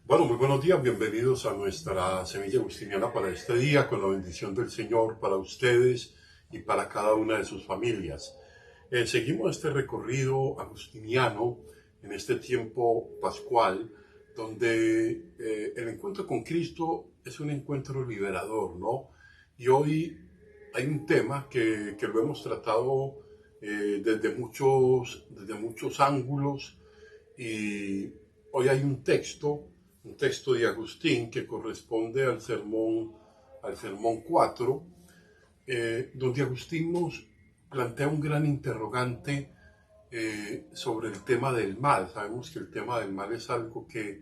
Bueno, muy buenos días, bienvenidos a nuestra semilla agustiniana para este día, con la bendición del Señor para ustedes y para cada una de sus familias. Seguimos este recorrido agustiniano en este tiempo pascual, donde el encuentro con Cristo es un encuentro liberador, ¿no? Y hoy hay un tema que lo hemos tratado desde muchos ángulos, y hoy hay un texto de Agustín que corresponde al sermón 4, donde Agustín nos plantea un gran interrogante sobre el tema del mal. Sabemos que el tema del mal es algo que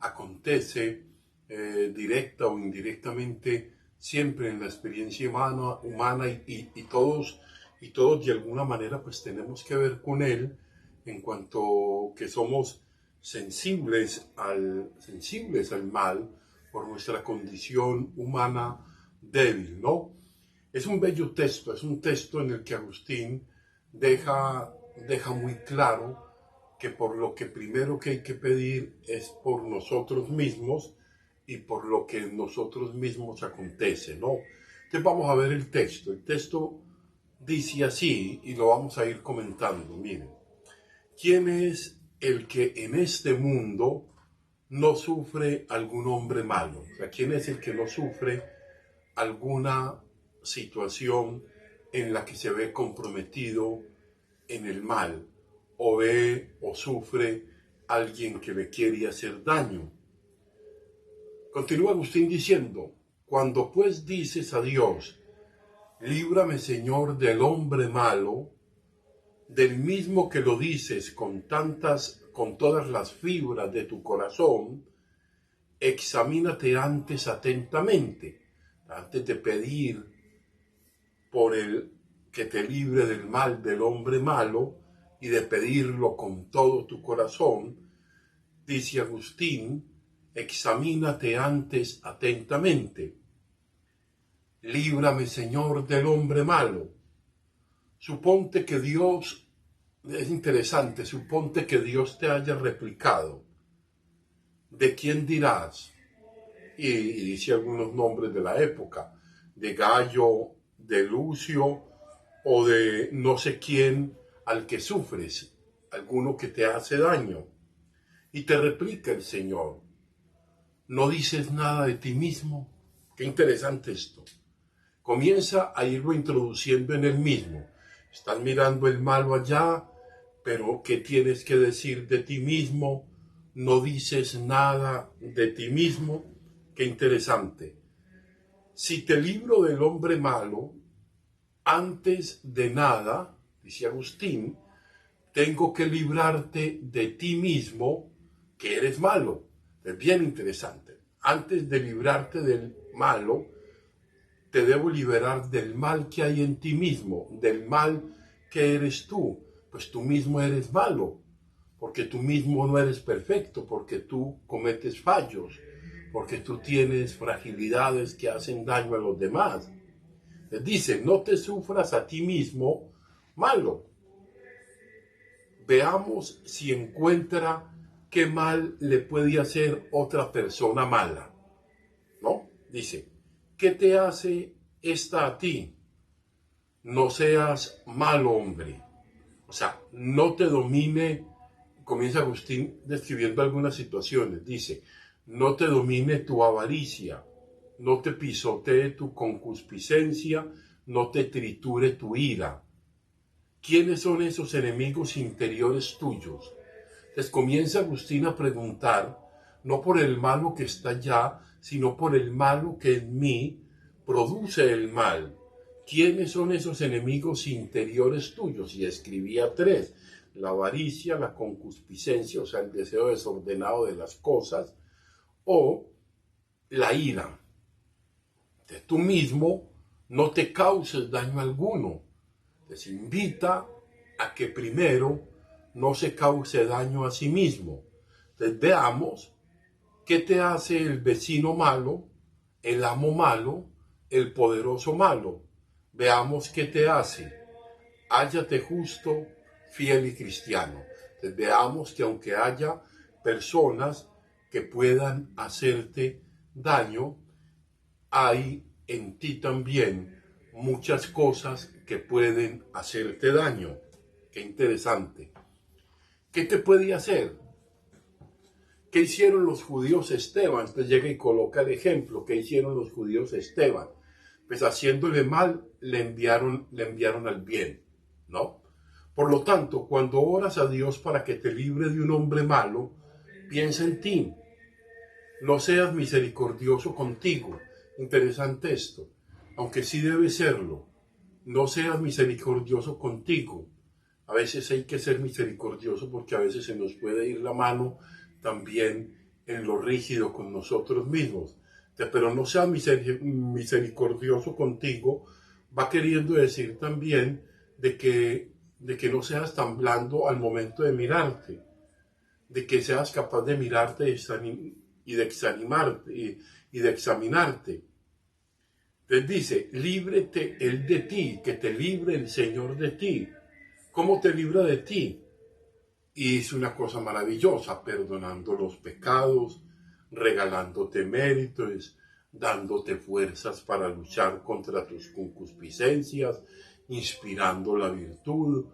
acontece directa o indirectamente siempre en la experiencia humana y todos de alguna manera pues tenemos que ver con él, en cuanto que somos sensibles al mal por nuestra condición humana débil, ¿no? Es un bello texto, es un texto en el que Agustín deja muy claro que por lo que primero que hay que pedir es por nosotros mismos y por lo que en nosotros mismos acontece, ¿no? Entonces vamos a ver el texto. El texto dice así y lo vamos a ir comentando. Miren, ¿quién es el que en este mundo no sufre algún hombre malo? O sea, ¿quién es el que no sufre alguna situación en la que se ve comprometido en el mal, o ve o sufre alguien que le quiere hacer daño? Continúa Agustín diciendo: cuando pues dices a Dios, líbrame Señor del hombre malo, del mismo que lo dices con todas las fibras de tu corazón, examínate antes atentamente, antes de pedir por el que te libre del mal del hombre malo y de pedirlo con todo tu corazón. Dice Agustín: examínate antes atentamente. Líbrame, Señor, del hombre malo. Suponte que Dios, es interesante, suponte que Dios te haya replicado. ¿De quién dirás? Y dice algunos nombres de la época: de Gallo, de Lucio o de no sé quién al que sufres, alguno que te hace daño. Y te replica el Señor: ¿no dices nada de ti mismo? Qué interesante esto. Comienza a irlo introduciendo en él mismo. Estás mirando el malo allá, pero ¿qué tienes que decir de ti mismo? No dices nada de ti mismo. Qué interesante. Si te libro del hombre malo, antes de nada, dice Agustín, tengo que librarte de ti mismo, que eres malo. Es bien interesante. Antes de librarte del malo, te debo liberar del mal que hay en ti mismo, del mal que eres tú. Pues tú mismo eres malo, porque tú mismo no eres perfecto, porque tú cometes fallos, porque tú tienes fragilidades que hacen daño a los demás. Les dice: no te sufras a ti mismo malo. Veamos si encuentra qué mal le puede hacer otra persona mala, ¿no? Dice: ¿qué te hace esta a ti? No seas mal hombre. O sea, no te domine. Comienza Agustín describiendo algunas situaciones. Dice: no te domine tu avaricia, no te pisotee tu concupiscencia, no te triture tu ira. ¿Quiénes son esos enemigos interiores tuyos? Les comienza Agustín a preguntar, no por el malo que está allá, sino por el malo que en mí produce el mal. ¿Quiénes son esos enemigos interiores tuyos? Y escribía tres: la avaricia, la concupiscencia, o sea, el deseo desordenado de las cosas, o la ira. Entonces, tú mismo no te causes daño alguno. Les invita a que primero no se cause daño a sí mismo. Entonces veamos qué te hace el vecino malo, el amo malo, el poderoso malo. Veamos qué te hace. Hállate justo, fiel y cristiano. Entonces veamos que aunque haya personas que puedan hacerte daño, hay en ti también muchas cosas que pueden hacerte daño. Qué interesante. ¿Qué te puede hacer? ¿Qué hicieron los judíos a Esteban? Pues llega y coloca el ejemplo. ¿Qué hicieron los judíos a Esteban? Pues haciéndole mal, le enviaron al bien, ¿no? Por lo tanto, cuando oras a Dios para que te libre de un hombre malo, piensa en ti. No seas misericordioso contigo. Interesante esto. Aunque sí debe serlo. No seas misericordioso contigo. A veces hay que ser misericordioso porque a veces se nos puede ir la mano también en lo rígido con nosotros mismos. Pero no seas misericordioso contigo, va queriendo decir también de que no seas tan blando al momento de mirarte, de que seas capaz de mirarte y de examinarte y de examinarte. Entonces dice, líbrete él de ti, que te libre el Señor de ti. ¿Cómo te libra de ti? Y es una cosa maravillosa, perdonando los pecados, regalándote méritos, dándote fuerzas para luchar contra tus concupiscencias, inspirando la virtud,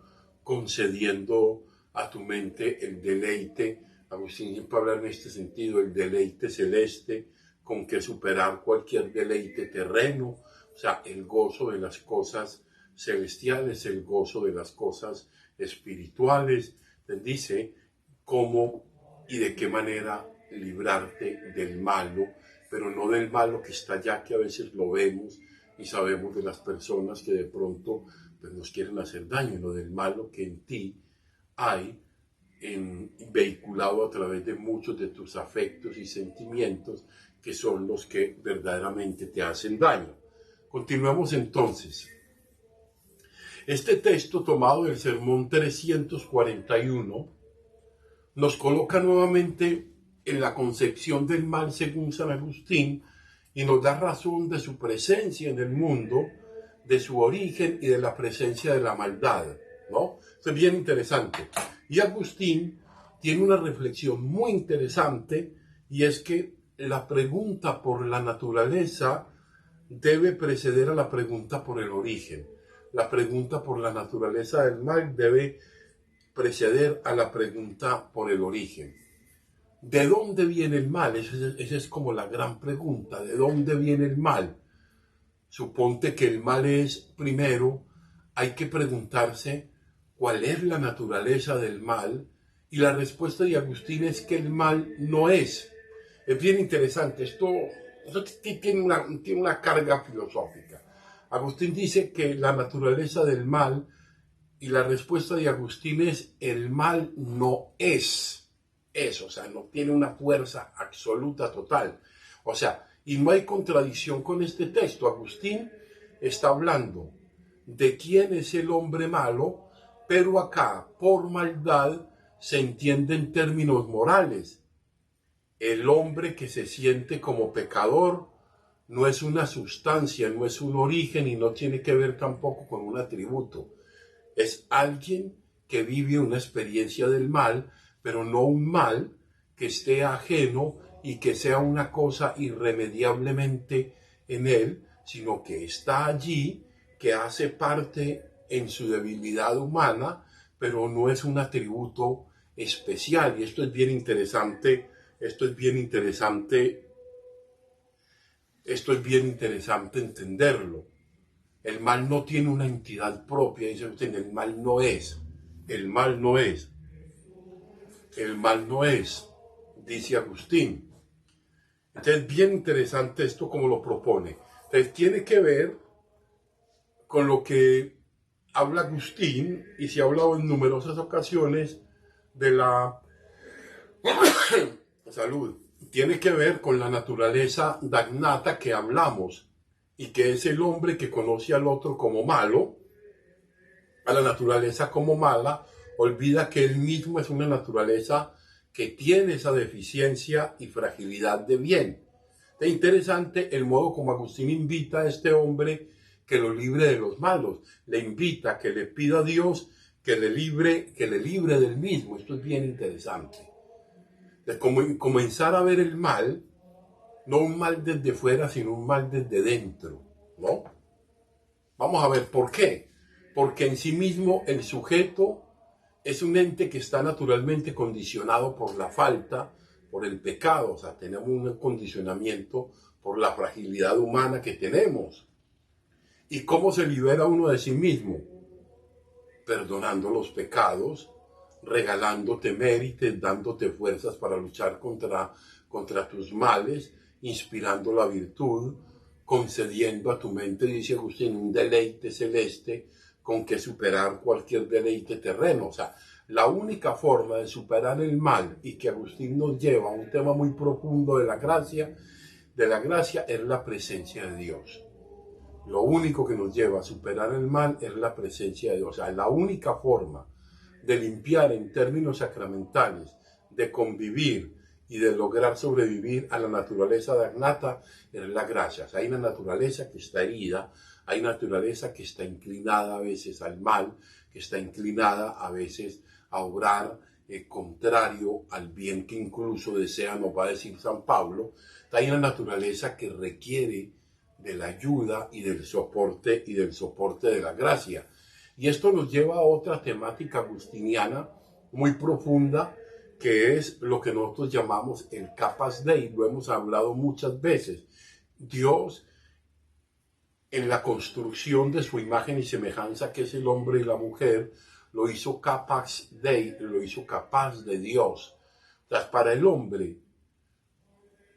concediendo a tu mente el deleite. Agustín siempre habla en este sentido, el deleite celeste, con que superar cualquier deleite terreno, o sea, el gozo de las cosas celestiales, el gozo de las cosas espirituales. Dice cómo y de qué manera librarte del malo, pero no del malo que está allá, que a veces lo vemos y sabemos de las personas que de pronto pues, nos quieren hacer daño, no del malo que en ti hay vehiculado a través de muchos de tus afectos y sentimientos que son los que verdaderamente te hacen daño. Continuamos entonces. Este texto tomado del Sermón 341 nos coloca nuevamente en la concepción del mal según San Agustín y nos da razón de su presencia en el mundo, de su origen y de la presencia de la maldad, ¿no? Esto es bien interesante. Y Agustín tiene una reflexión muy interesante y es que la pregunta por la naturaleza debe preceder a la pregunta por el origen. La pregunta por la naturaleza del mal debe preceder a la pregunta por el origen. ¿De dónde viene el mal? Esa es como la gran pregunta. ¿De dónde viene el mal? Suponte que el mal es, primero, hay que preguntarse cuál es la naturaleza del mal, y la respuesta de Agustín es que el mal no es. Es bien interesante. Esto tiene una carga filosófica. Agustín dice que la naturaleza del mal, y la respuesta de Agustín es el mal no es eso, o sea, no tiene una fuerza absoluta total. O sea, y no hay contradicción con este texto. Agustín está hablando de quién es el hombre malo, pero acá, por maldad, se entiende en términos morales. El hombre que se siente como pecador no es una sustancia, no es un origen y no tiene que ver tampoco con un atributo. Es alguien que vive una experiencia del mal, pero no un mal que esté ajeno y que sea una cosa irremediablemente en él, sino que está allí, que hace parte en su debilidad humana, pero no es un atributo especial. Y esto es bien interesante, esto es bien interesante entenderlo. El mal no tiene una entidad propia, dice usted, el mal no es, dice Agustín. Entonces, bien interesante esto como lo propone. Entonces, tiene que ver con lo que habla Agustín, y se ha hablado en numerosas ocasiones de la salud. Tiene que ver con la naturaleza dagnata que hablamos, y que es el hombre que conoce al otro como malo, a la naturaleza como mala, olvida que él mismo es una naturaleza que tiene esa deficiencia y fragilidad de bien. Es interesante el modo como Agustín invita a este hombre que lo libre de los malos, le invita, que le pida a Dios que le libre del mismo. Esto es bien interesante. De comenzar a ver el mal, no un mal desde fuera, sino un mal desde dentro, ¿no? Vamos a ver por qué. Porque en sí mismo el sujeto es un ente que está naturalmente condicionado por la falta, por el pecado. O sea, tenemos un condicionamiento por la fragilidad humana que tenemos. ¿Y cómo se libera uno de sí mismo? Perdonando los pecados, regalándote méritos, dándote fuerzas para luchar contra tus males, inspirando la virtud, concediendo a tu mente, dice Agustín, un deleite celeste con que superar cualquier deleite terreno. O sea, la única forma de superar el mal, y que Agustín nos lleva a un tema muy profundo de la gracia es la presencia de Dios. Lo único que nos lleva a superar el mal es la presencia de Dios. O sea, la única forma de limpiar en términos sacramentales, de convivir y de lograr sobrevivir a la naturaleza dagnata es la gracia. O sea, hay una naturaleza que está herida, hay naturaleza que está inclinada a veces al mal, que está inclinada a veces a obrar contrario al bien que incluso desea, nos va a decir San Pablo. Hay una naturaleza que requiere de la ayuda y del soporte de la gracia. Y esto nos lleva a otra temática agustiniana muy profunda, que es lo que nosotros llamamos el Capaz Dei. Lo hemos hablado muchas veces. Dios, en la construcción de su imagen y semejanza, que es el hombre y la mujer, lo hizo Capaz Dei, lo hizo capaz de Dios. Entonces,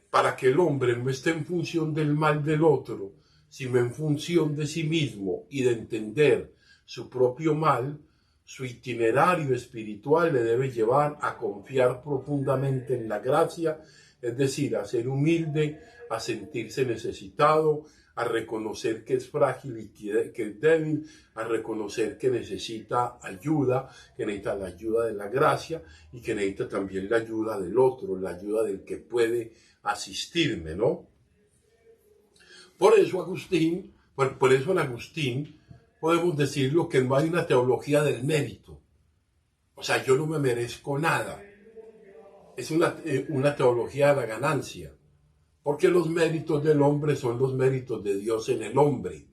para que el hombre no esté en función del mal del otro, sino en función de sí mismo y de entender su propio mal, su itinerario espiritual le debe llevar a confiar profundamente en la gracia, es decir, a ser humilde, a sentirse necesitado, a reconocer que es frágil y que es débil, a reconocer que necesita ayuda, que necesita la ayuda de la gracia y que necesita también la ayuda del otro, la ayuda del que puede asistirme, ¿no? Por eso en Agustín podemos decirlo que no hay una teología del mérito. O sea, yo no me merezco nada. Es una teología de la ganancia. Porque los méritos del hombre son los méritos de Dios en el hombre.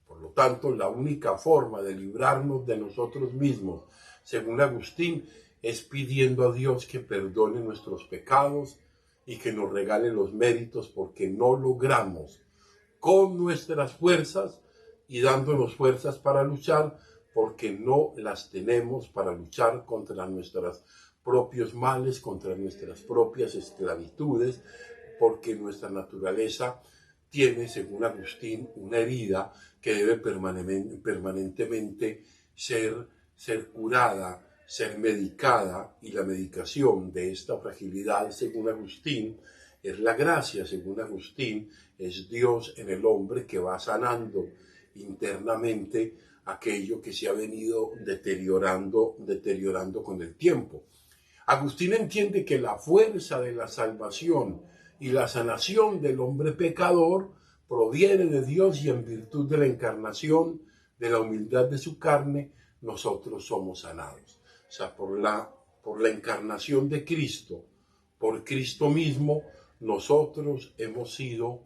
Por lo tanto, la única forma de librarnos de nosotros mismos, según Agustín, es pidiendo a Dios que perdone nuestros pecados y que nos regale los méritos, porque no logramos con nuestras fuerzas y dándonos fuerzas para luchar, porque no las tenemos para luchar contra nuestros propios males, contra nuestras propias esclavitudes, porque nuestra naturaleza tiene, según Agustín, una herida que debe permanentemente ser curada, ser medicada, y la medicación de esta fragilidad, según Agustín, es la gracia. Según Agustín, es Dios en el hombre que va sanando internamente aquello que se ha venido deteriorando con el tiempo. Agustín entiende que la fuerza de la salvación y la sanación del hombre pecador proviene de Dios, y en virtud de la encarnación, de la humildad de su carne, nosotros somos sanados. O sea, por la encarnación de Cristo, por Cristo mismo, nosotros hemos sido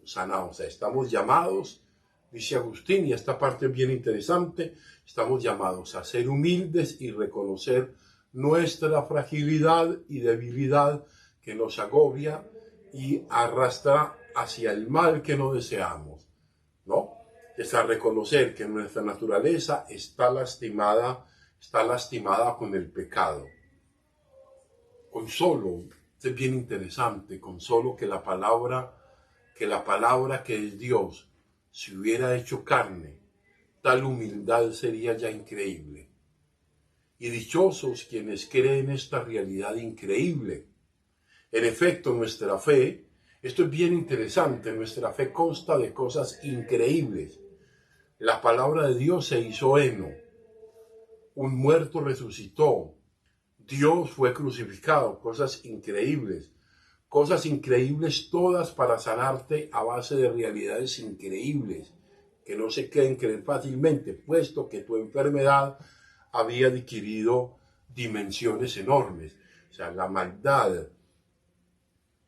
sanados. O sea, estamos llamados, dice Agustín, y esta parte es bien interesante, estamos llamados a ser humildes y reconocer nuestra fragilidad y debilidad que nos agobia y arrastra hacia el mal que no deseamos, ¿no? Es a reconocer que nuestra naturaleza está lastimada con el pecado. Con solo, es bien interesante, con solo que la palabra que es Dios se hubiera hecho carne, tal humildad sería ya increíble. Y dichosos quienes creen esta realidad increíble. En efecto, nuestra fe, esto es bien interesante, nuestra fe consta de cosas increíbles. La palabra de Dios se hizo heno, un muerto resucitó, Dios fue crucificado, cosas increíbles todas para sanarte a base de realidades increíbles, que no se pueden creer fácilmente, puesto que tu enfermedad había adquirido dimensiones enormes. O sea, la maldad,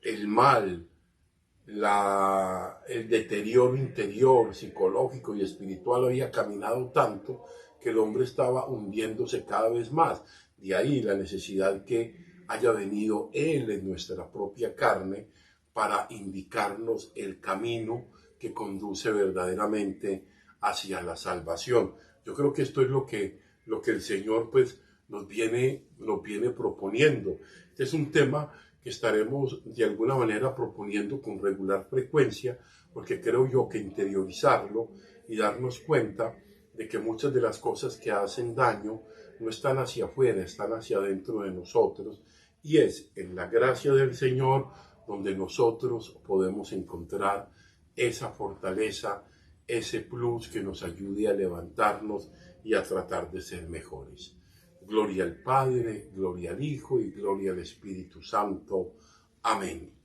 el mal, el deterioro interior, psicológico y espiritual había caminado tanto que el hombre estaba hundiéndose cada vez más. De ahí la necesidad que haya venido Él en nuestra propia carne para indicarnos el camino que conduce verdaderamente hacia la salvación. Yo creo que esto es lo que el Señor pues nos viene proponiendo. Este es un tema que estaremos de alguna manera proponiendo con regular frecuencia, porque creo yo que interiorizarlo y darnos cuenta de que muchas de las cosas que hacen daño no están hacia afuera, están hacia adentro de nosotros, y es en la gracia del Señor donde nosotros podemos encontrar esa fortaleza, ese plus que nos ayude a levantarnos y a tratar de ser mejores. Gloria al Padre, gloria al Hijo y gloria al Espíritu Santo. Amén.